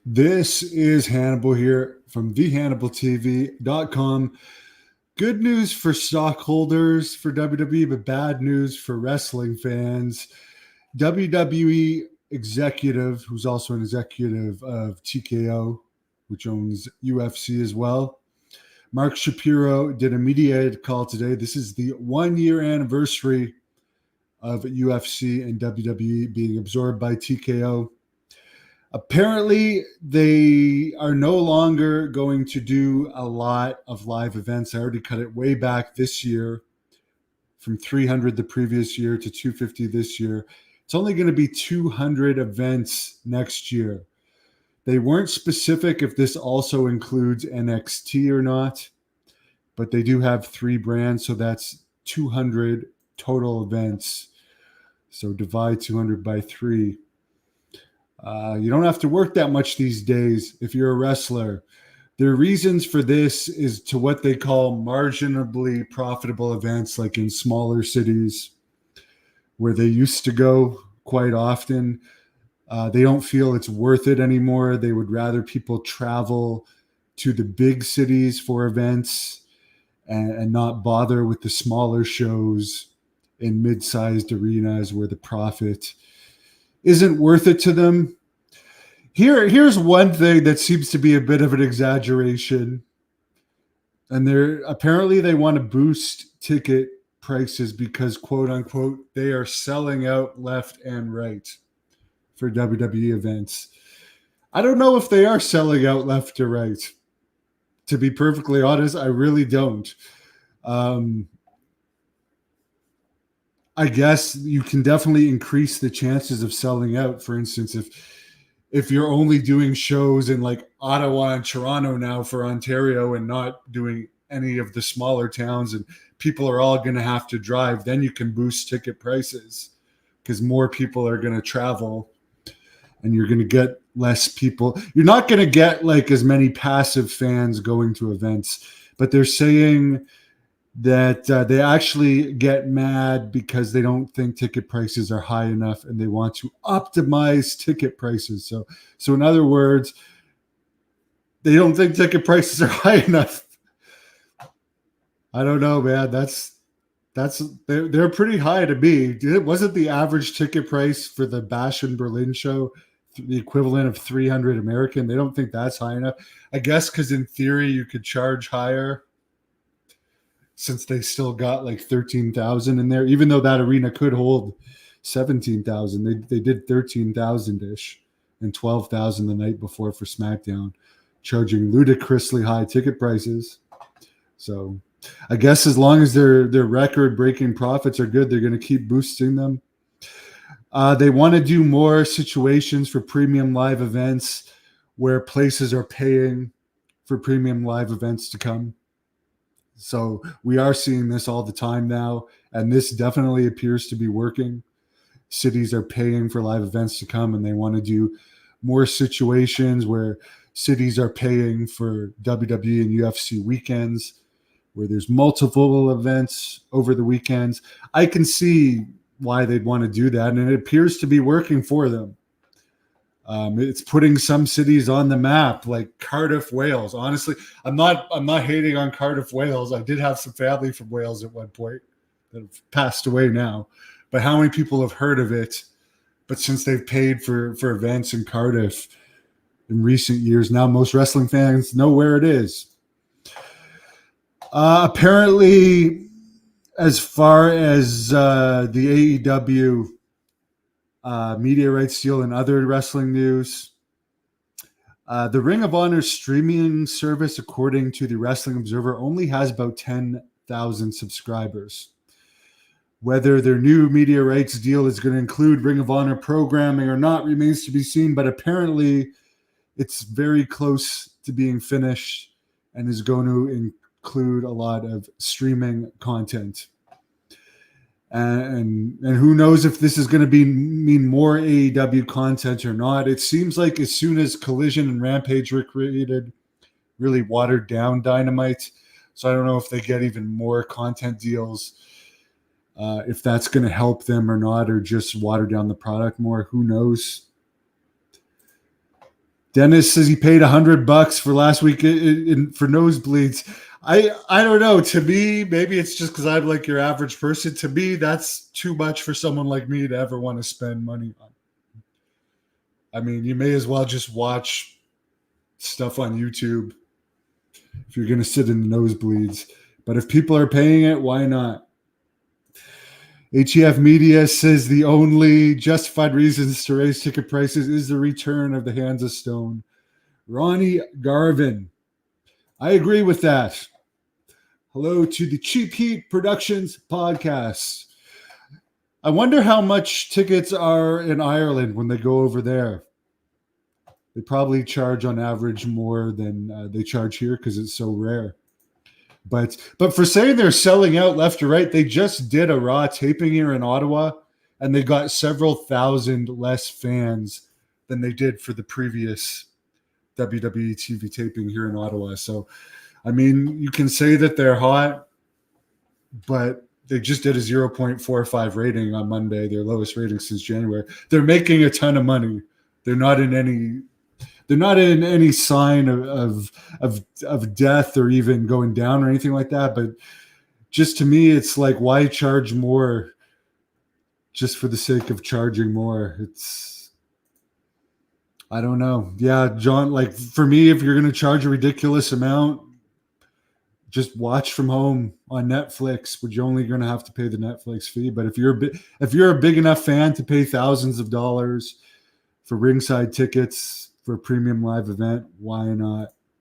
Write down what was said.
This is Hannibal here from thehannibaltv.com. Good news for stockholders for WWE, but bad news for wrestling fans. WWE executive, who's also an executive of TKO, which owns UFC as well, Mark Shapiro did a media call today. This is the 1 year anniversary of UFC and WWE being absorbed by TKO. Apparently, they are no longer going to do a lot of live events. I already cut it way back this year from 300 the previous year to 250 this year. It's only going to be 200 events next year. They weren't specific if this also includes NXT or not, but they do have 3 brands, so that's 200 total events. So divide 200 by 3. You don't have to work that much these days if you're a wrestler. Their reasons for this is to what they call marginally profitable events, like in smaller cities where they used to go quite often. They don't feel it's worth it anymore. They would rather people travel to the big cities for events and not bother with the smaller shows in mid-sized arenas where the profit isn't worth it to them. Here's one thing that seems to be a bit of an exaggeration. And apparently they want to boost ticket prices because, quote unquote, they are selling out left and right for WWE events. I don't know if they are selling out left or right. To be perfectly honest, I really don't. I guess you can definitely increase the chances of selling out. For instance, if you're only doing shows in like Ottawa and Toronto now for Ontario and not doing any of the smaller towns and people are all going to have to drive, then you can boost ticket prices because more people are going to travel and you're going to get less people. You're not going to get like as many passive fans going to events, but they're saying that they actually get mad because they don't think ticket prices are high enough and they want to optimize ticket prices. So in other words, they don't think ticket prices are high enough. I don't know, man. They're pretty high to me. Wasn't the average ticket price for the Bash in Berlin show the equivalent of 300 American? They don't think that's high enough. I guess because in theory you could charge higher, since they still got like 13,000 in there, even though that arena could hold 17,000. They did 13,000-ish and 12,000 the night before for SmackDown, charging ludicrously high ticket prices. So I guess as long as their record-breaking profits are good, they're going to keep boosting them. They want to do more situations for premium live events where places are paying for premium live events to come. So we are seeing this all the time now, and this definitely appears to be working. Cities are paying for live events to come, and they want to do more situations where cities are paying for WWE and UFC weekends, where there's multiple events over the weekends. I can see why they'd want to do that, and it appears to be working for them. It's putting some cities on the map, like Cardiff, Wales. Honestly, I'm not hating on Cardiff, Wales. I did have some family from Wales at one point that have passed away now. But how many people have heard of it? But since they've paid for events in Cardiff in recent years, now most wrestling fans know where it is. Apparently, as far as the AEW media rights deal and other wrestling news, the Ring of Honor streaming service, according to the Wrestling Observer, only has about 10,000 subscribers. Whether their new media rights deal is going to include Ring of Honor programming or not remains to be seen, but apparently it's very close to being finished and is going to include a lot of streaming content. And who knows if this is going to mean more AEW content or not. It seems like as soon as Collision and Rampage were created, really watered down Dynamite. So I don't know if they get even more content deals, if that's going to help them or not, or just water down the product more. Who knows? Dennis says he paid $100 for last week for nosebleeds. I don't know. To me, maybe it's just because I'm like your average person. To me, that's too much for someone like me to ever want to spend money on. I mean, you may as well just watch stuff on YouTube if you're going to sit in the nosebleeds. But if people are paying it, why not? HEF Media says the only justified reasons to raise ticket prices is the return of the Hands of Stone. Ronnie Garvin. I agree with that. Hello to the Cheap Heat Productions podcast. I wonder how much tickets are in Ireland when they go over there. They probably charge on average more than they charge here because it's so rare. But for saying they're selling out left or right, they just did a Raw taping here in Ottawa, and they got several thousand less fans than they did for the previous WWE TV taping here in Ottawa. So, I mean, you can say that they're hot, but they just did a 0.45 rating on Monday, their lowest rating since January. They're making a ton of money. They're not in any sign of death or even going down or anything like that. But just to me, it's like, why charge more just for the sake of charging more? I don't know. Yeah, John, like for me, if you're going to charge a ridiculous amount, just watch from home on Netflix, but you're only going to have to pay the Netflix fee. But if you're a big enough fan to pay thousands of dollars for ringside tickets for a premium live event, why not?